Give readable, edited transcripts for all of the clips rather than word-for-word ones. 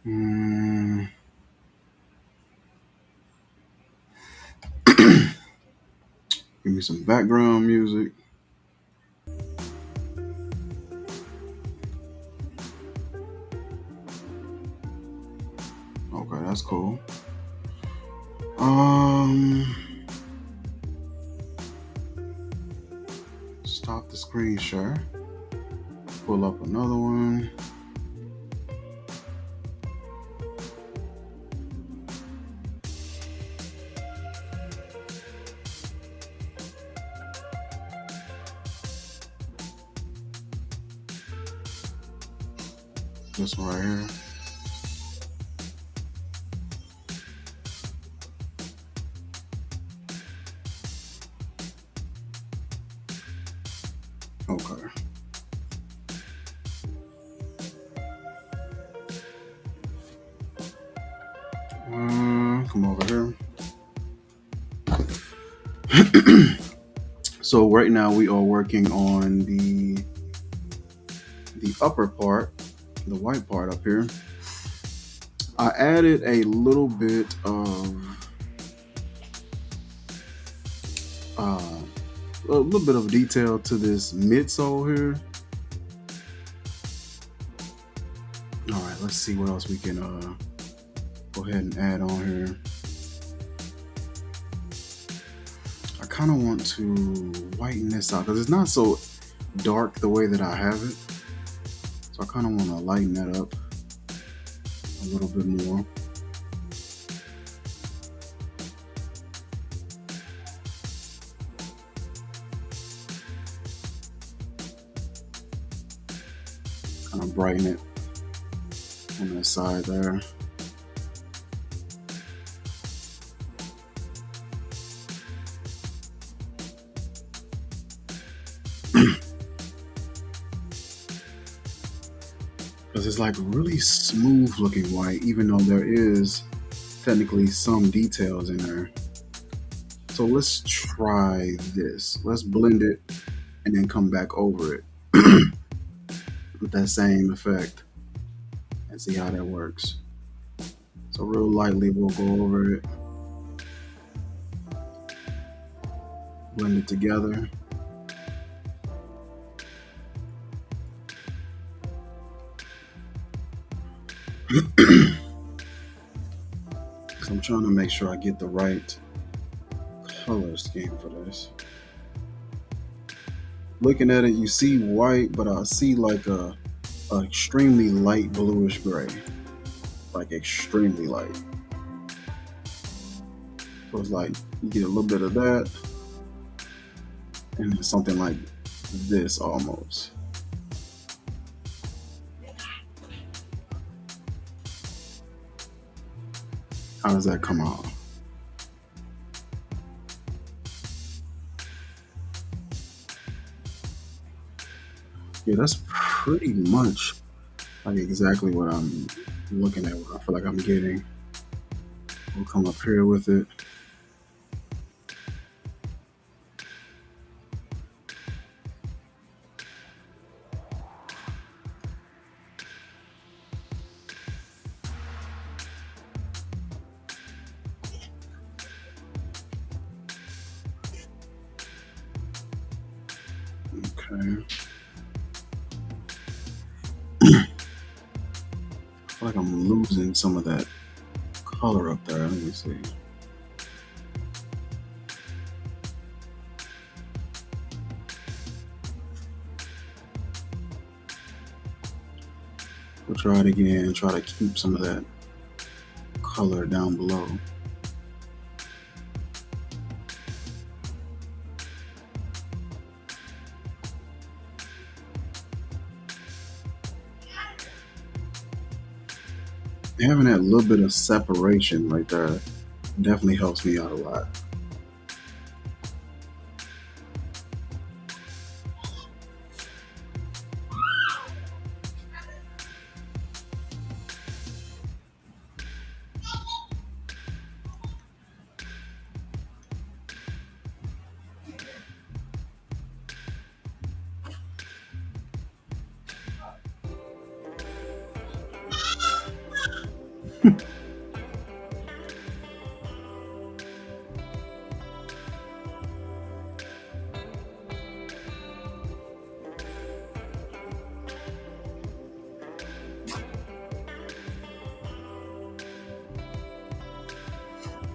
Mm, give me some background music. Okay, that's cool. Um, Stop the screen share. Pull up another one. This one right here. Okay. Come over here. So right now we are working on the upper part, the white part up here. I added uh, a little bit of detail to this midsole here. All right, let's see what else we can go ahead and add on here. I kind of want to whiten this out because it's not so dark the way that I have it. So I kind of want to lighten that up a little bit more. Kind of brighten it on that side there. Because it's like really smooth looking white, even though there is technically some details in there. So let's try this. Let's blend it and then come back over it with that same effect and see how that works. So real lightly we'll go over it, blend it together. So I'm trying to make sure I get the right color scheme for this. Looking at it, you see white, but I see like a extremely light bluish gray, like extremely light. So it's like you get a little bit of that, and then something like this almost. How does that come out? Yeah, that's pretty much like exactly what I'm looking at, what I feel like I'm getting. We'll come up here with it. Okay. I feel like I'm losing some of that color up there. Let me see. We'll try it again and try to keep some of that color down below. Having that little bit of separation right there definitely helps me out a lot.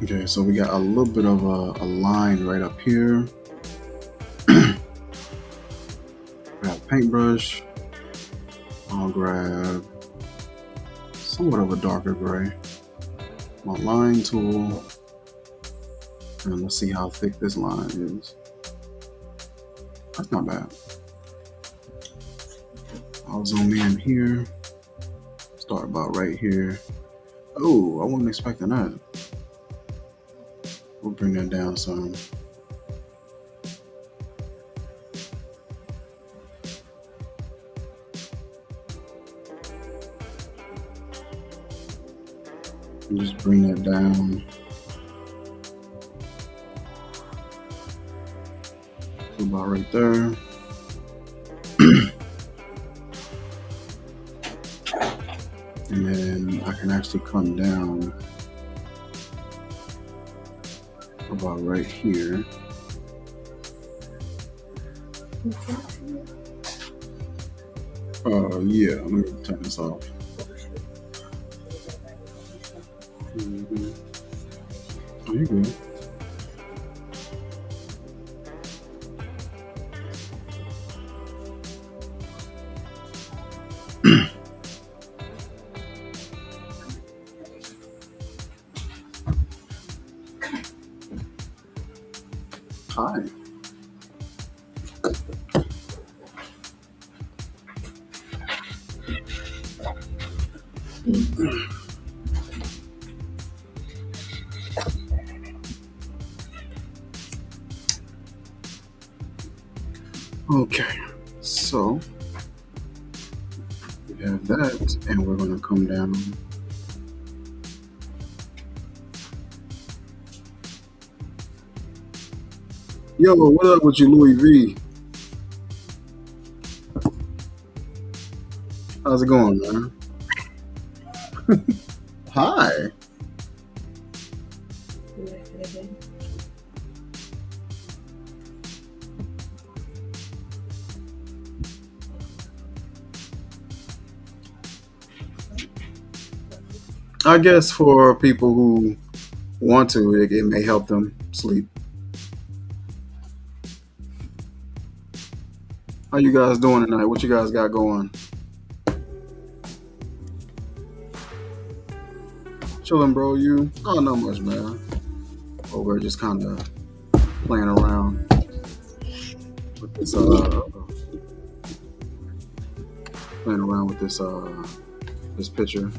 Okay, so we got a little bit of a line right up here. Grab paintbrush. I'll grab somewhat of a darker gray. My line tool. And let's see how thick this line is. That's not bad. I'll zoom in here. Start about right here. Oh, I wasn't expecting that. We'll bring that down some. And just bring that down to about right there. And then I can actually come down about right here. Yeah, let me turn this off. Mm-hmm. Oh, you good. Hi. Okay, so we have that, and we're going to come down. Yo, what up with you, Louis V? How's it going, man? Hi. I guess for people who want to, it may help them sleep. How you guys doing tonight? What you guys got going? Chilling, bro. You? Oh, not much, man. Over just kind of playing around with this. Playing around with this picture.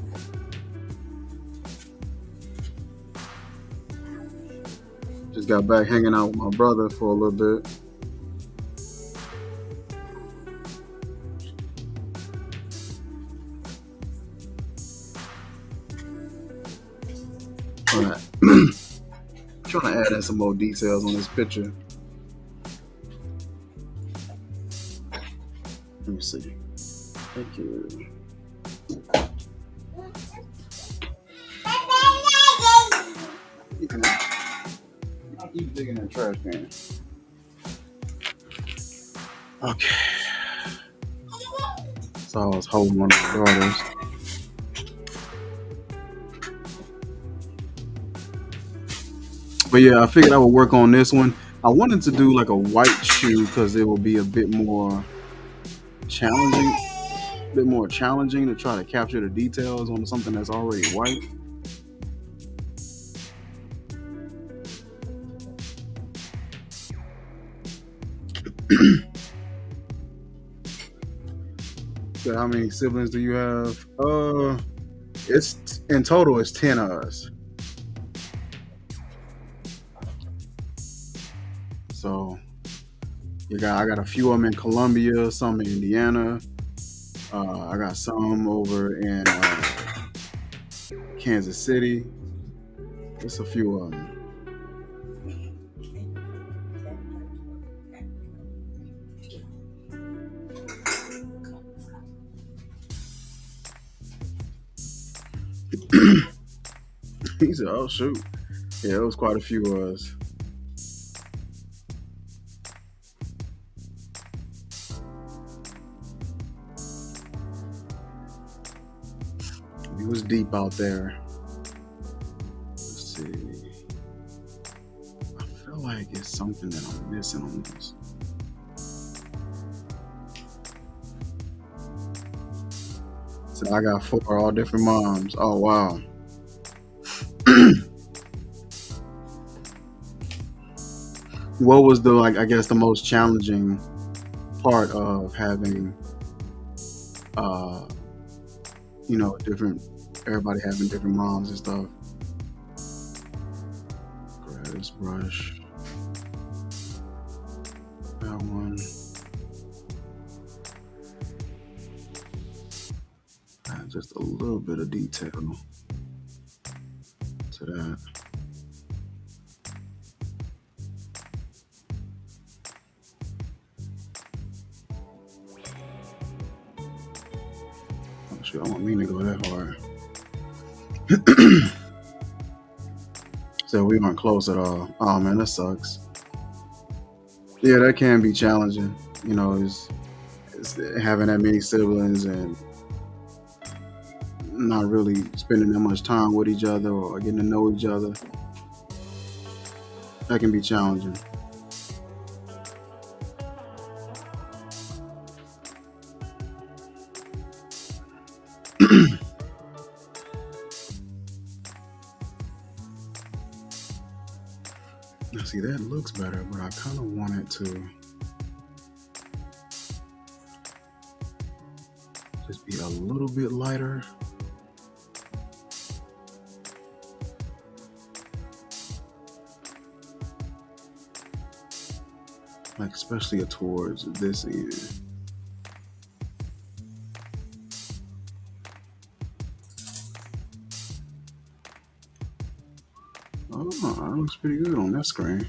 Just got back hanging out with my brother for a little bit. Alright. Trying to add in some more details on this picture. Let me see. Thank you. I'll keep digging in the trash can. Okay. So I was holding one of my daughters. But yeah, I figured I would work on this one. I wanted to do like a white shoe because it will be a bit more challenging. To try to capture the details on something that's already white. So how many siblings do you have? It's in total it's 10 of us. So I got a few of them in Columbia, some in Indiana. I got some over in Kansas City. Just a few of them. He said, "Oh shoot, yeah, it was quite a few of us." He was deep out there. Let's see. I feel like it's something that I'm missing on this. So I got four all different moms. Oh wow. What was the like? I guess the most challenging part of having, uh, different. Everybody having different moms and stuff. Grab this brush. That one. Add just a little bit of detail to that. Oh shit! I don't mean to go that hard. So we weren't close at all. Oh man, that sucks. Yeah, that can be challenging. It's having that many siblings and not really spending that much time with each other or getting to know each other. That can be challenging. Now, see, that looks better, but I kind of want it to just be a little bit lighter. Like, especially towards this end. Oh, that looks pretty good on that screen.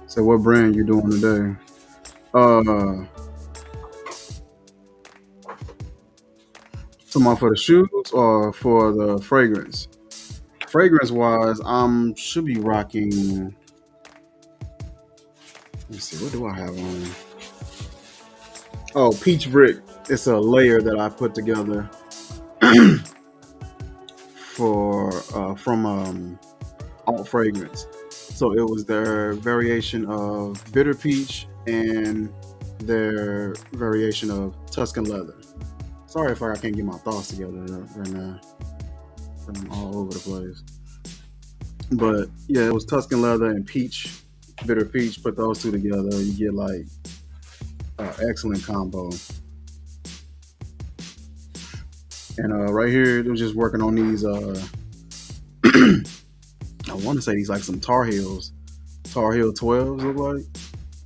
So, what brand you doing today? Uh, Someone for the shoes or for the fragrance? Fragrance wise, should be rocking. Let's see, what do I have on? Oh, peach brick. It's a layer that I put together for from alt fragrance. So it was their variation of bitter peach and their variation of Tuscan leather. Sorry if I can't get my thoughts together right now. I'm all over the place. But yeah, it was Tuscan leather and peach, bitter peach. Put those two together, you get like an excellent combo. And right here, they was just working on these. I want to say these like some Tar Heels, Tar Heel 12s look like.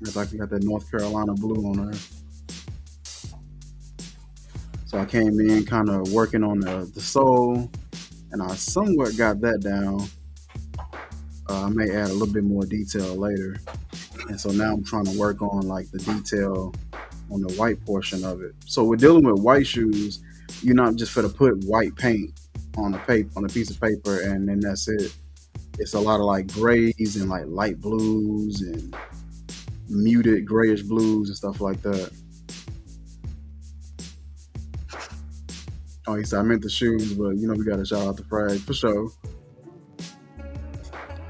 It's like you got that North Carolina blue on there. So I came in kind of working on the sole, and I somewhat got that down. I may add a little bit more detail later. And so now I'm trying to work on like the detail on the white portion of it. So we're dealing with white shoes. You're not just for to put white paint on a piece of paper and then that's it. It's a lot of like grays and like light blues and muted grayish blues and stuff like that. Oh, he said I meant the shoes, but we got to shout out the Frag for sure.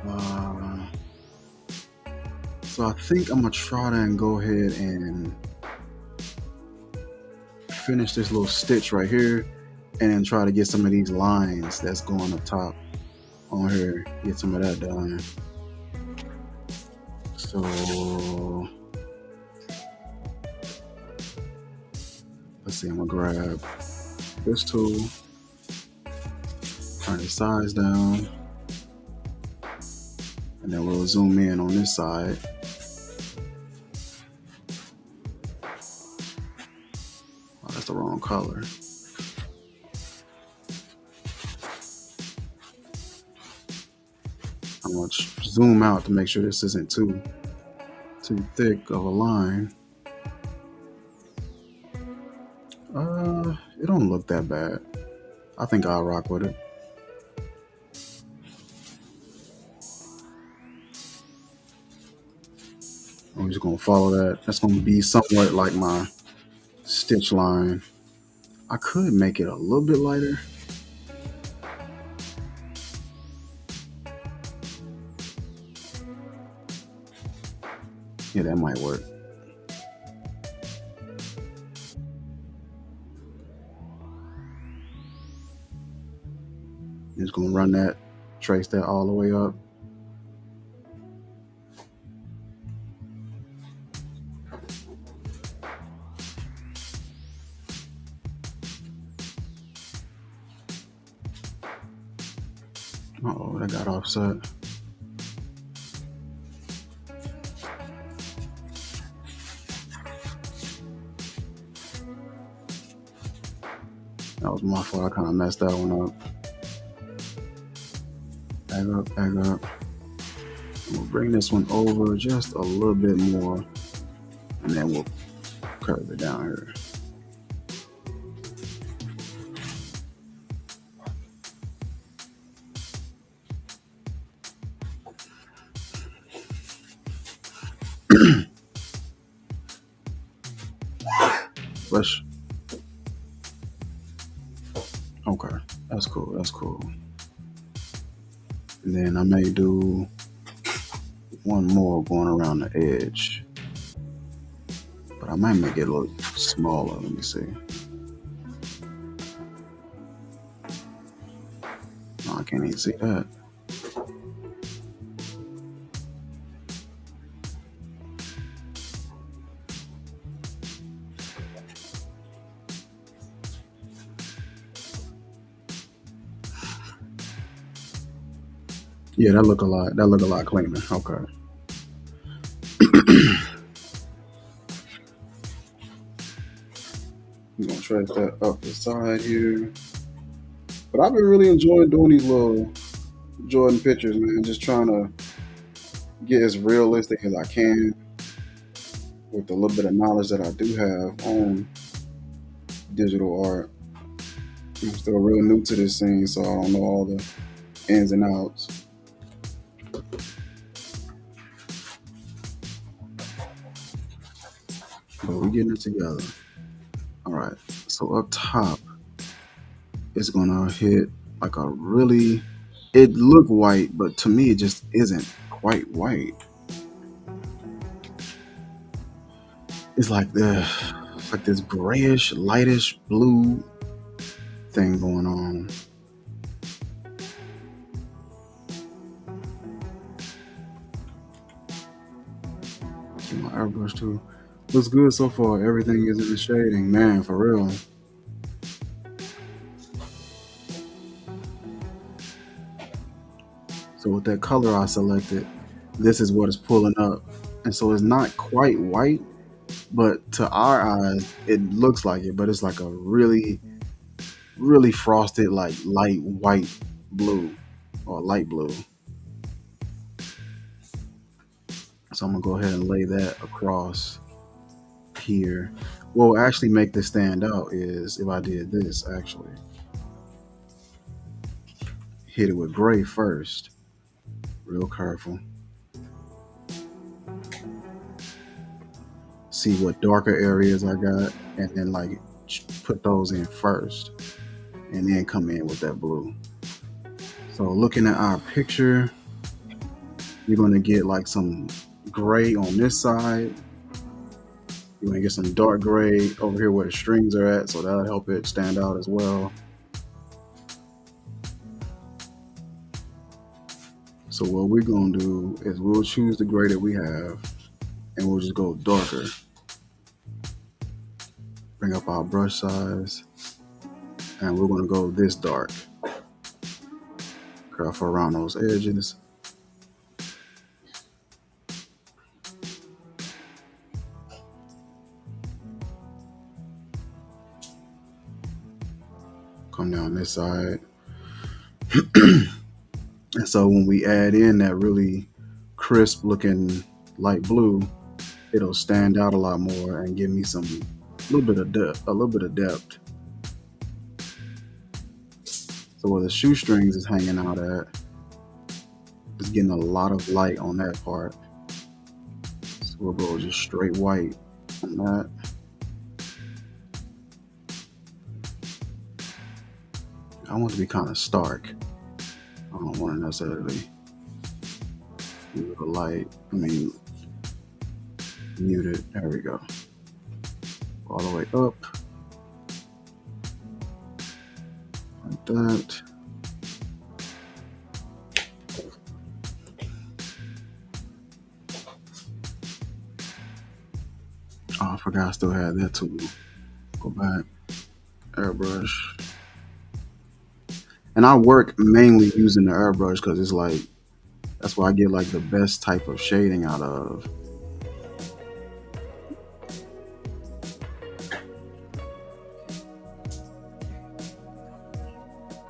Uh, so I think I'm gonna try to go ahead and finish this little stitch right here, and then try to get some of these lines that's going up top on here. Get some of that done. So let's see. I'm gonna grab this tool, turn the size down, and then we'll zoom in on this side. Oh, that's the wrong color. I'm gonna zoom out to make sure this isn't too thick of a line. It don't look that bad. I think I'll rock with it. I'm just gonna follow that. That's gonna be somewhat like my stitch line. I could make it a little bit lighter. Yeah, that might work. Just gonna run that, trace that all the way up. Oh, that got offset. That was my fault. I kind of messed that one up. Back up, back up. We'll bring this one over just a little bit more, and then we'll curve it down here. Let's. Okay, that's cool. That's cool. And then I may do one more going around the edge, but I might make it look smaller. Let me see. No, I can't even see that. Yeah, that look a lot. That look a lot cleaner. Okay. I'm gonna trace that up the side here. But I've been really enjoying doing these little Jordan pictures, man. Just trying to get as realistic as I can with the little bit of knowledge that I do have on digital art. I'm still real new to this scene, so I don't know all the ins and outs. But we're getting it together. All right. So up top, it's gonna hit like a really. It look white, but to me, it just isn't quite white. It's like this grayish, lightish blue thing going on. Get my airbrush too. Looks good so far. Everything is in the shading, man, for real. So with that color I selected, this is what is pulling up. And so it's not quite white, but to our eyes, it looks like it, but it's like a really, really frosted, like light white blue or light blue. So I'm gonna go ahead and lay that across here. What will actually make this stand out is if I did this actually. Hit it with gray first, real careful. See what darker areas I got, and then like put those in first, and then come in with that blue. So looking at our picture, you're gonna get like some gray on this side. You're gonna get some dark gray over here where the strings are at, so that'll help it stand out as well. So what we're gonna do is we'll choose the gray that we have, and we'll just go darker. Bring up our brush size, and we're gonna go this dark. Careful around those edges. Come down this side. And so when we add in that really crisp looking light blue, it'll stand out a lot more and give me some little bit of depth, a little bit of depth. So where the shoestrings is hanging out at, it's getting a lot of light on that part. So we'll go just straight white on that. I want it to be kind of stark. I don't want to necessarily use the light. I mean, mute it. There we go. All the way up. Like that. Oh, I forgot I still had that tool. Go back. Airbrush. And I work mainly using the airbrush because it's like, that's why I get like the best type of shading out of.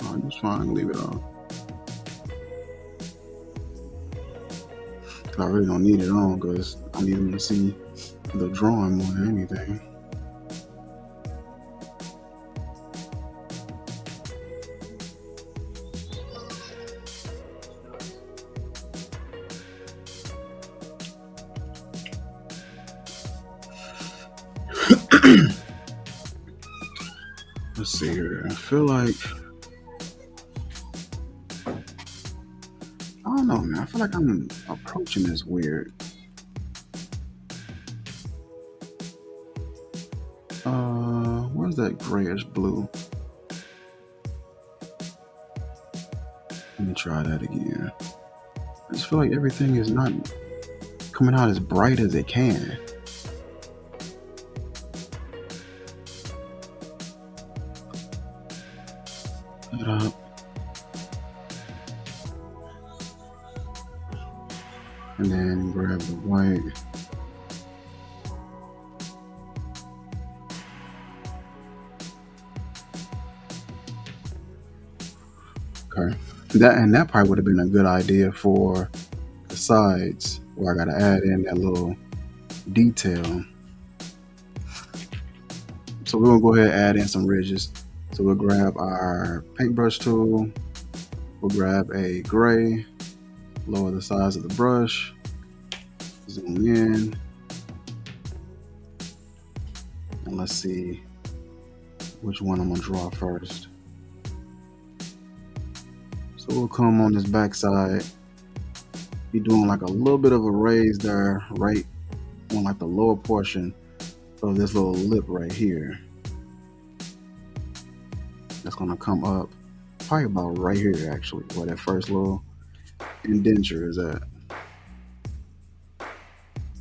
I'm just trying to leave it on. I really don't need it on because I need them to see the drawing more than anything. Let's see here. I feel like, I don't know, man. I feel like I'm approaching this weird. Where's that grayish blue? Let me try that again. I just feel like everything is not coming out as bright as it can. Put it up. And then grab the white. Okay. That probably would have been a good idea for the sides where I gotta add in that little detail. So we're gonna go ahead and add in some ridges. So we'll grab our paintbrush tool, we'll grab a gray, lower the size of the brush, zoom in, and let's see which one I'm gonna draw first. So we'll come on this back side, be doing like a little bit of a raise there, right on like the lower portion of this little lip right here. That's gonna come up probably about right here actually, where that first little indenture is at.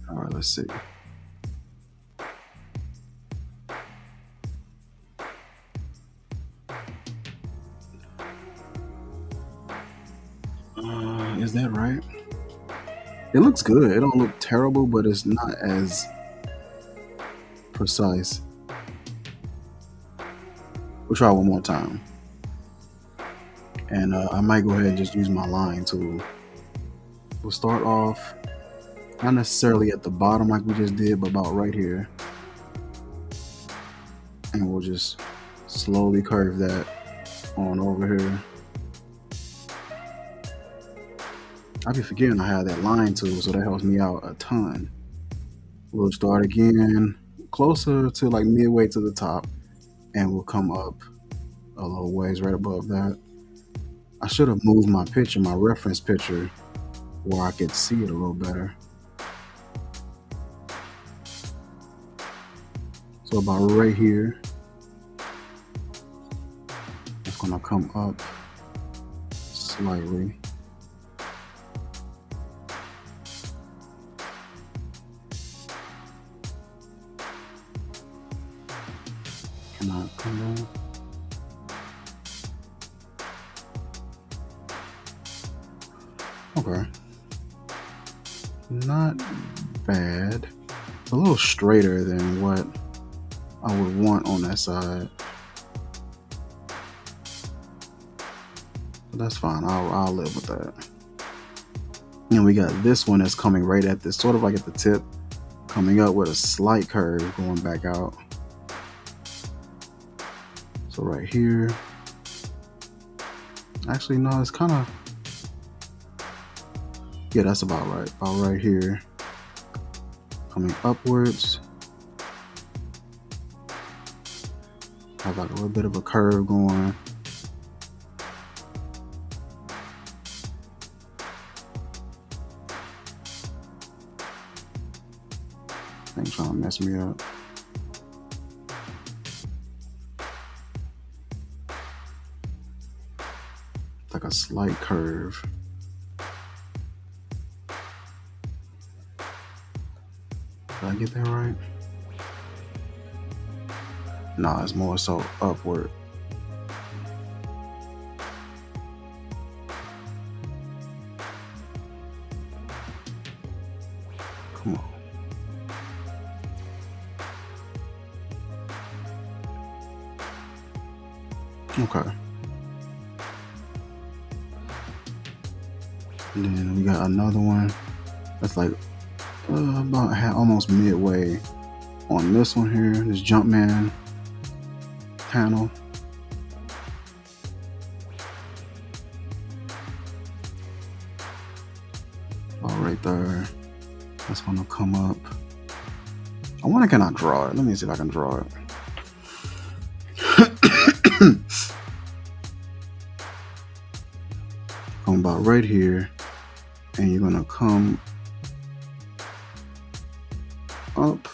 All right, let's see. Is that right? It looks good. It don't look terrible, but it's not as precise. We'll try one more time. And I might go ahead and just use my line tool. We'll start off, not necessarily at the bottom like we just did, but about right here. And we'll just slowly curve that on over here. I be forgetting I have that line tool, so that helps me out a ton. We'll start again closer to like midway to the top, and we'll come up a little ways right above that. I should have moved my picture, my reference picture, where I could see it a little better. So about right here, it's gonna come up slightly. Can I come down? Okay. Not bad. It's a little straighter than what I would want on that side. But that's fine. I'll live with that. And we got this one that's coming right at this, sort of like at the tip, coming up with a slight curve going back out. So right here, actually no, it's kind of, yeah, that's about right here. Coming upwards, have like a little bit of a curve going. Thing trying to mess me up. Like a slight curve. Did I get that right? Nah, it's more so upward. Come on. Okay. And then we got another one that's like about almost midway on this one here, this Jumpman panel. About right there. That's gonna come up. I wonder, can I draw it? Let me see if I can draw it. Come about right here, and you're gonna come up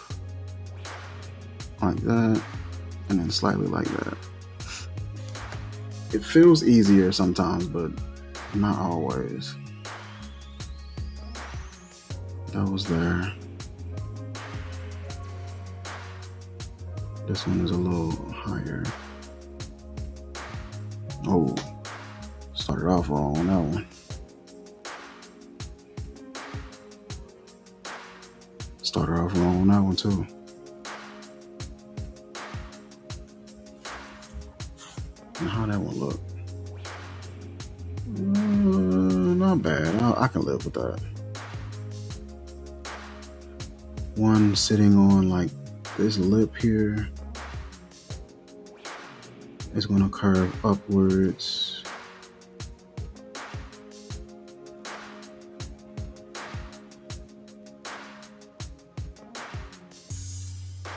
like that, and then slightly like that. It feels easier sometimes, but not always. That was there. This one is a little higher. Oh, started off wrong on that one. Started off wrong on that one too. And how that one look? Not bad. I can live with that. One sitting on like this lip here is going to curve upwards.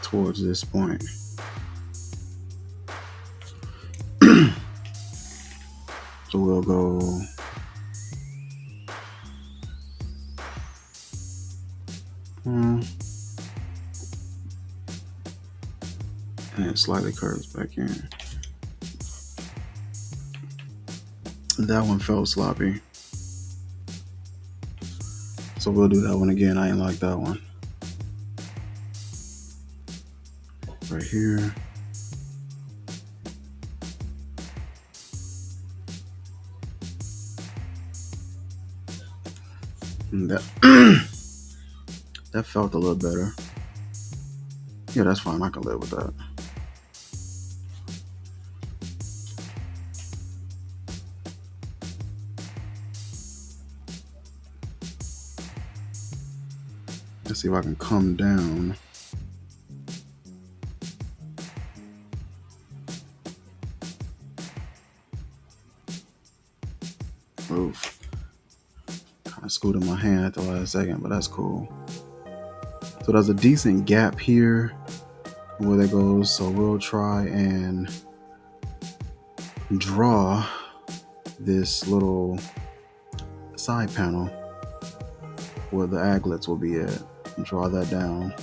Towards this point. So we'll go and it slightly curves back in. That one felt sloppy. So we'll do that one again. I ain't like that one. Right here. And that that felt a little better. Yeah, that's fine. I can live with that. Let's see if I can come down. Oof. Kind of screwed in my hand at the last second, but that's cool. So there's a decent gap here where that goes. So we'll try and draw this little side panel where the aglets will be at. Draw that down.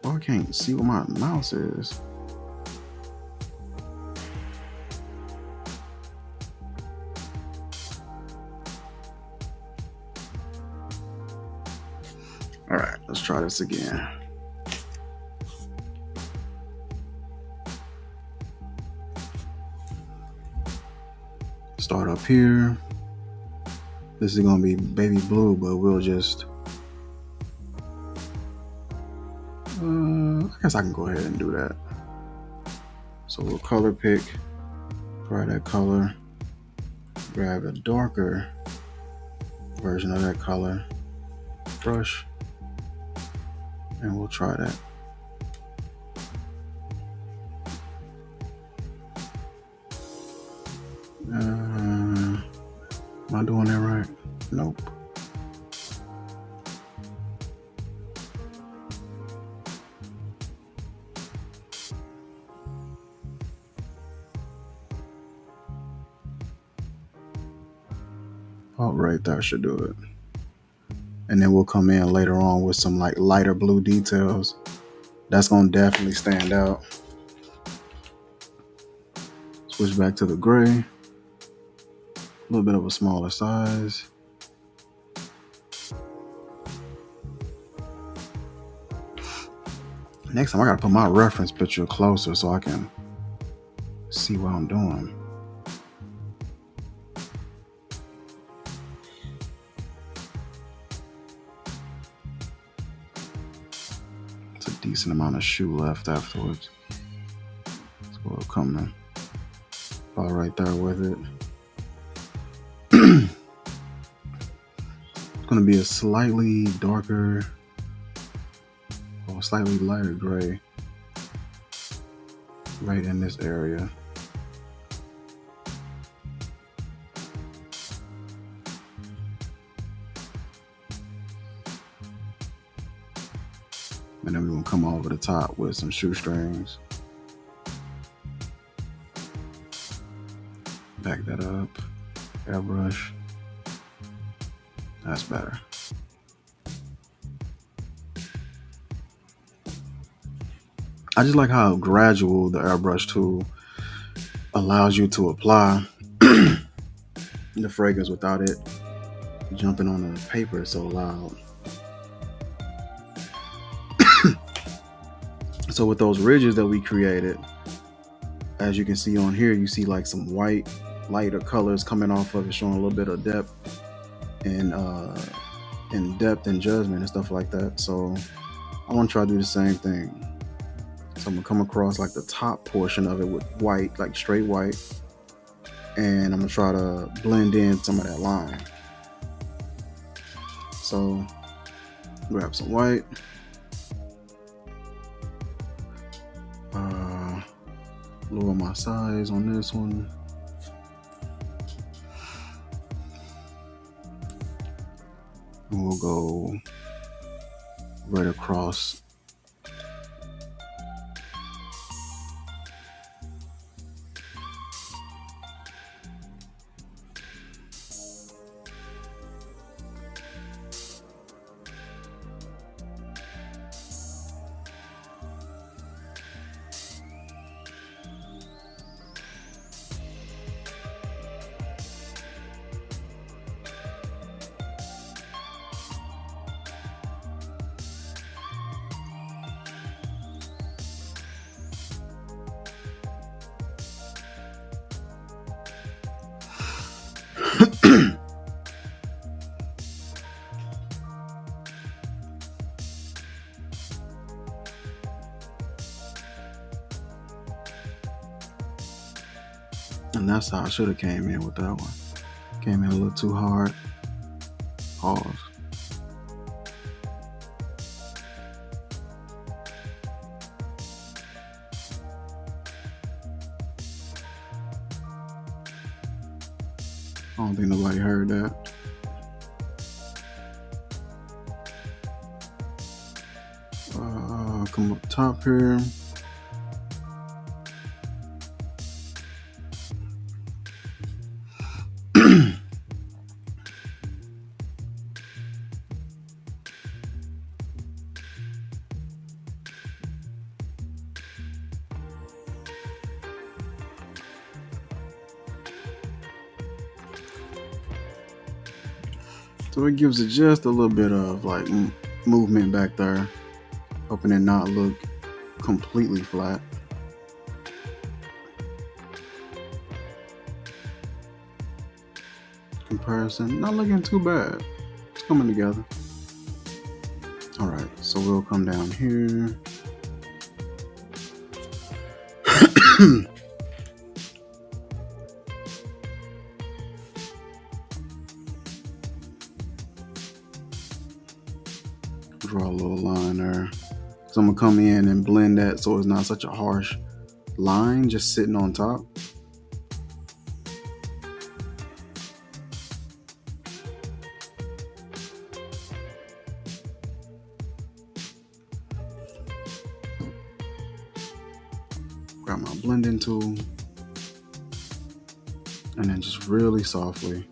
Oh, I can't see where my mouse is. All right, let's try this again. Start up here. This is gonna be baby blue, but we'll just, I guess I can go ahead and do that. So we'll color pick, grab that color, grab a darker version of that color, brush, and we'll try that. Am I doing that right? Nope. Oh, right there should do it. And then we'll come in later on with some like lighter blue details. That's gonna definitely stand out. Switch back to the gray. A little bit of a smaller size. Next time I gotta put my reference picture closer so I can see what I'm doing. It's a decent amount of shoe left afterwards. So we'll come in. About right there with it. It's gonna be a slightly darker or slightly lighter gray right in this area. And then we're gonna come over the top with some shoestrings. Back that up. Airbrush. That's better. I just like how gradual the airbrush tool allows you to apply the fragrance without it jumping on the paper so loud. So with those ridges that we created, as you can see on here, you see like some white, lighter colors coming off of it, showing a little bit of depth and judgment and stuff like that. So I want to try to do the same thing. So I'm gonna come across like the top portion of it with white, like straight white, and I'm gonna try to blend in some of that line. So grab some white. Lower my size on this one. And we'll go right across. And that's how I should have came in with that one. Came in a little too hard. Pause. I don't think nobody heard that. Come up top here. So it gives it just a little bit of like movement back there, helping it not look completely flat. Comparison, not looking too bad. It's coming together. All right, so we'll come down here. Draw a little line there. So I'm gonna come in and blend that so it's not such a harsh line just sitting on top. Got my blending tool, and then just really softly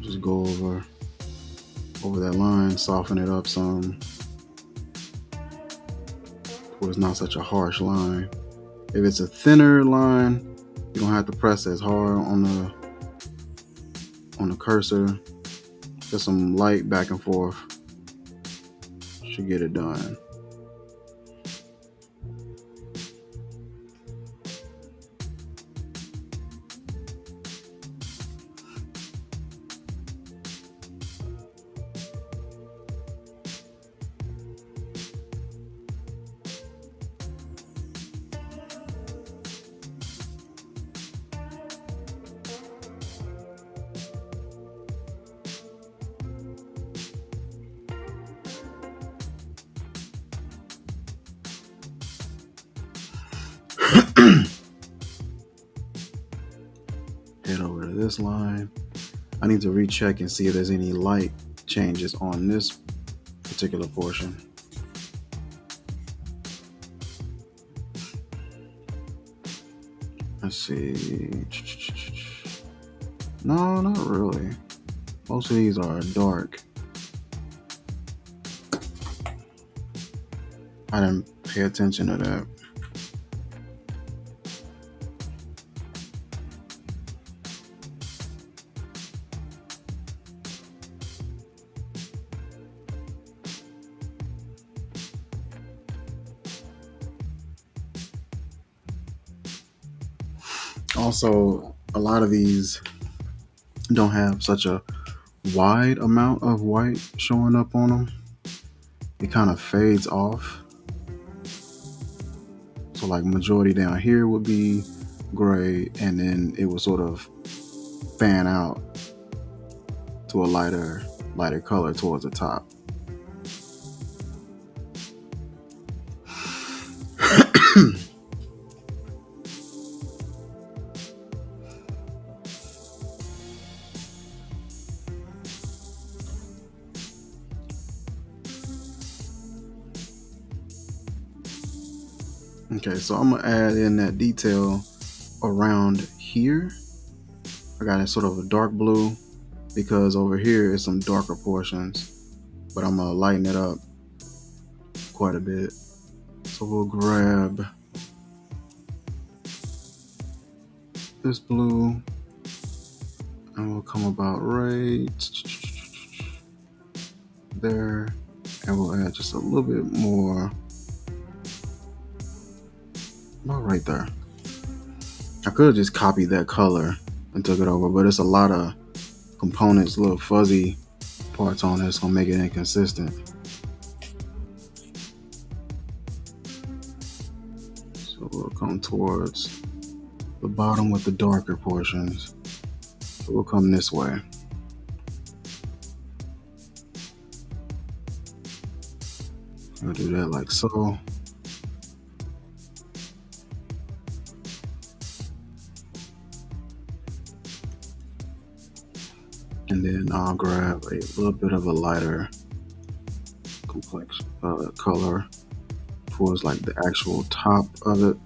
just go over that line, soften it up some, where it's not such a harsh line. If it's a thinner line, you don't have to press as hard on the cursor. Just some light back and forth should get it done. Head over to this line. I need to recheck and see if there's any light changes on this particular portion. Let's see. No, not really. Most of these are dark. I didn't pay attention to that. Also, a lot of these don't have such a wide amount of white showing up on them. It kind of fades off. So like majority down here would be gray, and then it would sort of fan out to a lighter color towards the top. Okay, so I'm gonna add in that detail around here. I got it sort of a dark blue because over here is some darker portions, but I'm gonna lighten it up quite a bit. So we'll grab this blue and we'll come about right there, and we'll add just a little bit more about right there. I could have just copied that color and took it over, but it's a lot of components, little fuzzy parts on this, gonna make it inconsistent. So we'll come towards the bottom with the darker portions. So we'll come this way. I'll do that like so. And then I'll grab a little bit of a lighter complexion color towards like the actual top of it.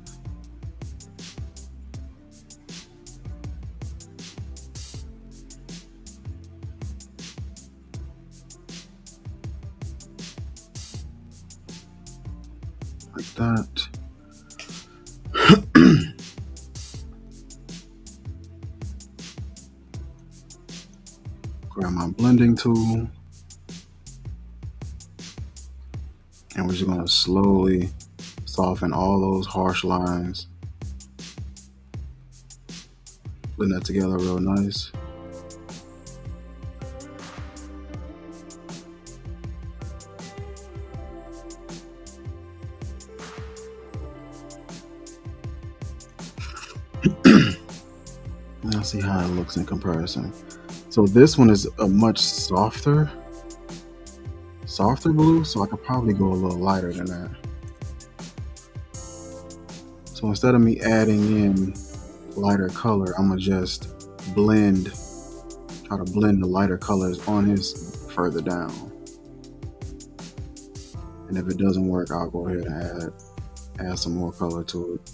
Like that. Grab my blending tool, and we're just going to slowly soften all those harsh lines. Blend that together real nice. Now see how it looks in comparison. So this one is a much softer blue, so I could probably go a little lighter than that. So instead of me adding in lighter color, I'm gonna just try to blend the lighter colors on his further down. And if it doesn't work, I'll go ahead and add some more color to it.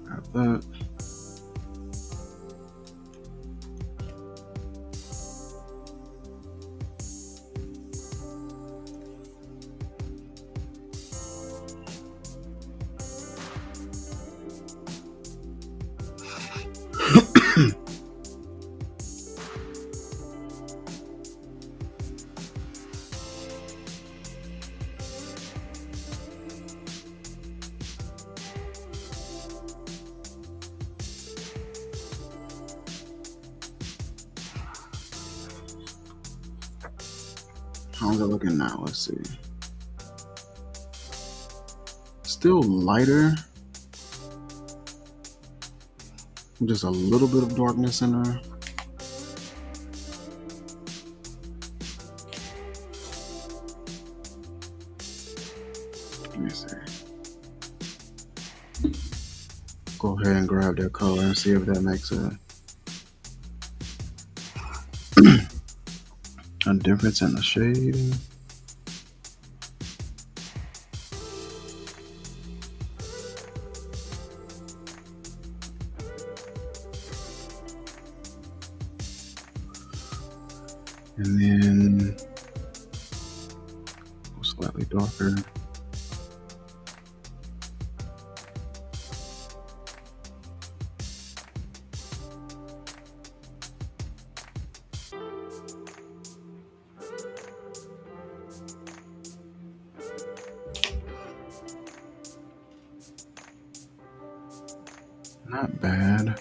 Like that. How's it looking now? Let's see. Still lighter. Just a little bit of darkness in there. Let me see. Go ahead and grab that color and see if that makes a difference in the shading. And then go slightly darker. Not bad.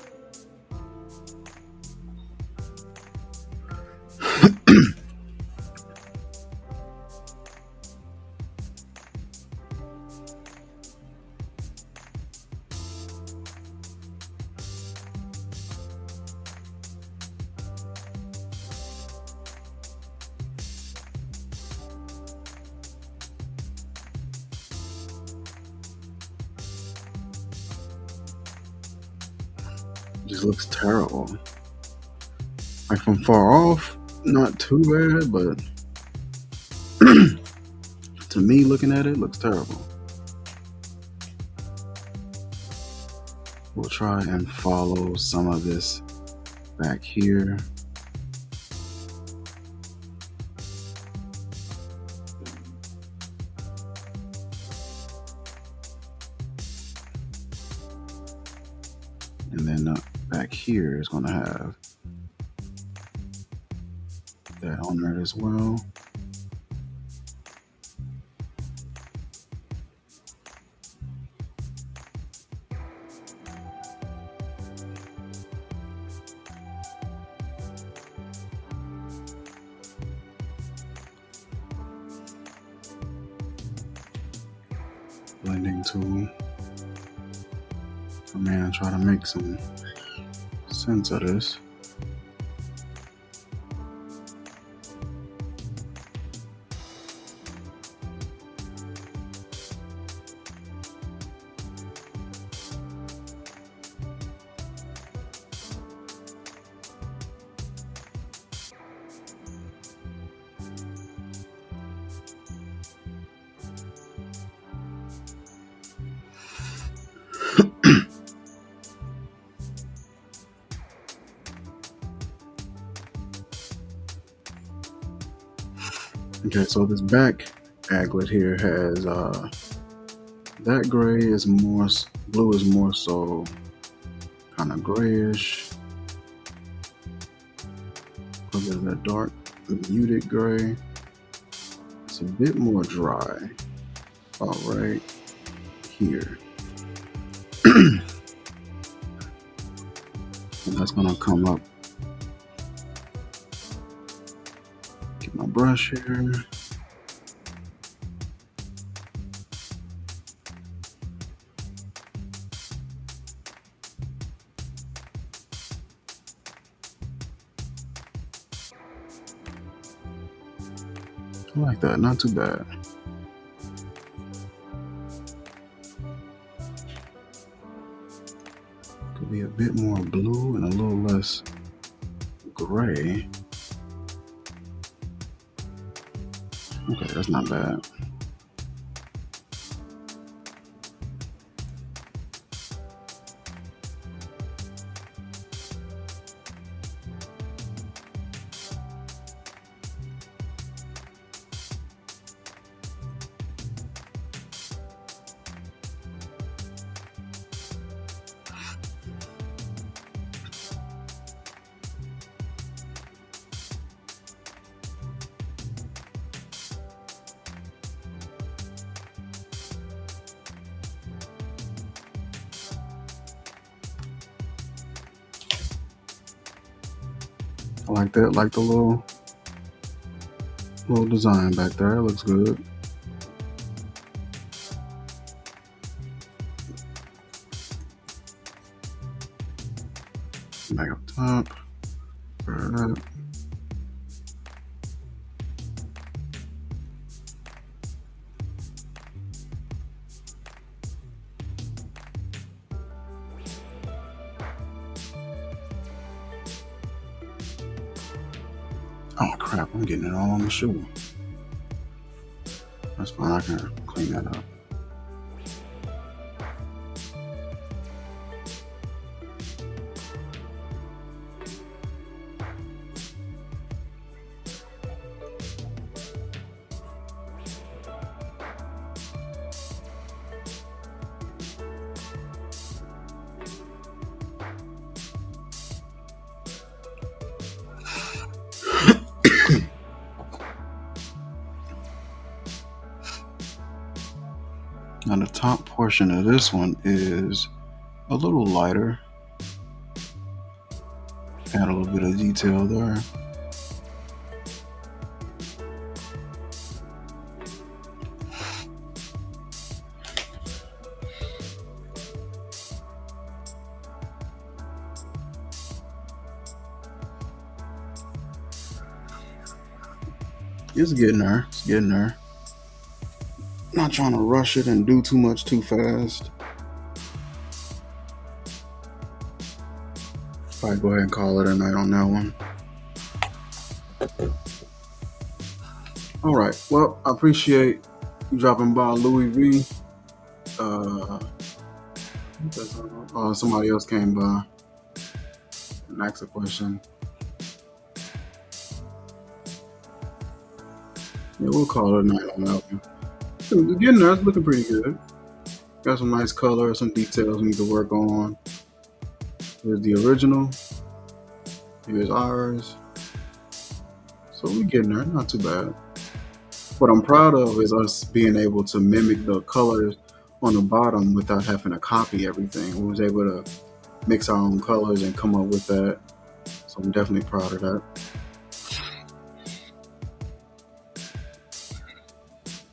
Just looks terrible. Like from far off, not too bad, but to me, looking at it, looks terrible. We'll try and follow some of this back here. And then back here is going to have that on there as well. Blending tool. So man, try to make some sense of this. Okay, so this back aglet here has that gray is more, blue is more so kind of grayish. A little bit of that dark muted gray. It's a bit more dry. All right, here. And that's gonna come up. Get my brush here. I like that, not too bad. Maybe a bit more blue and a little less gray. Okay, that's not bad. I like that, like the little design back there. It looks good. Back up top. That. Oh crap, I'm getting it all on the shoe. That's fine, I can clean that up. Now the top portion of this one is a little lighter. Add a little bit of detail there. It's getting there. It's getting there. Not trying to rush it and do too much too fast. Probably go ahead and call it a night on that one. All right. Well, I appreciate you dropping by, Louis V. Somebody else came by and asked a question. Yeah, we'll call it a night on that one. Getting there, it's looking pretty good. Got some nice color, some details we need to work on. Here's the original. Here's ours. So we're getting there, not too bad. What I'm proud of is us being able to mimic the colors on the bottom without having to copy everything. We was able to mix our own colors and come up with that. So I'm definitely proud of that.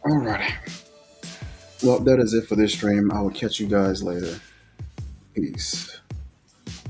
Alrighty. Well, that is it for this stream. I will catch you guys later. Peace.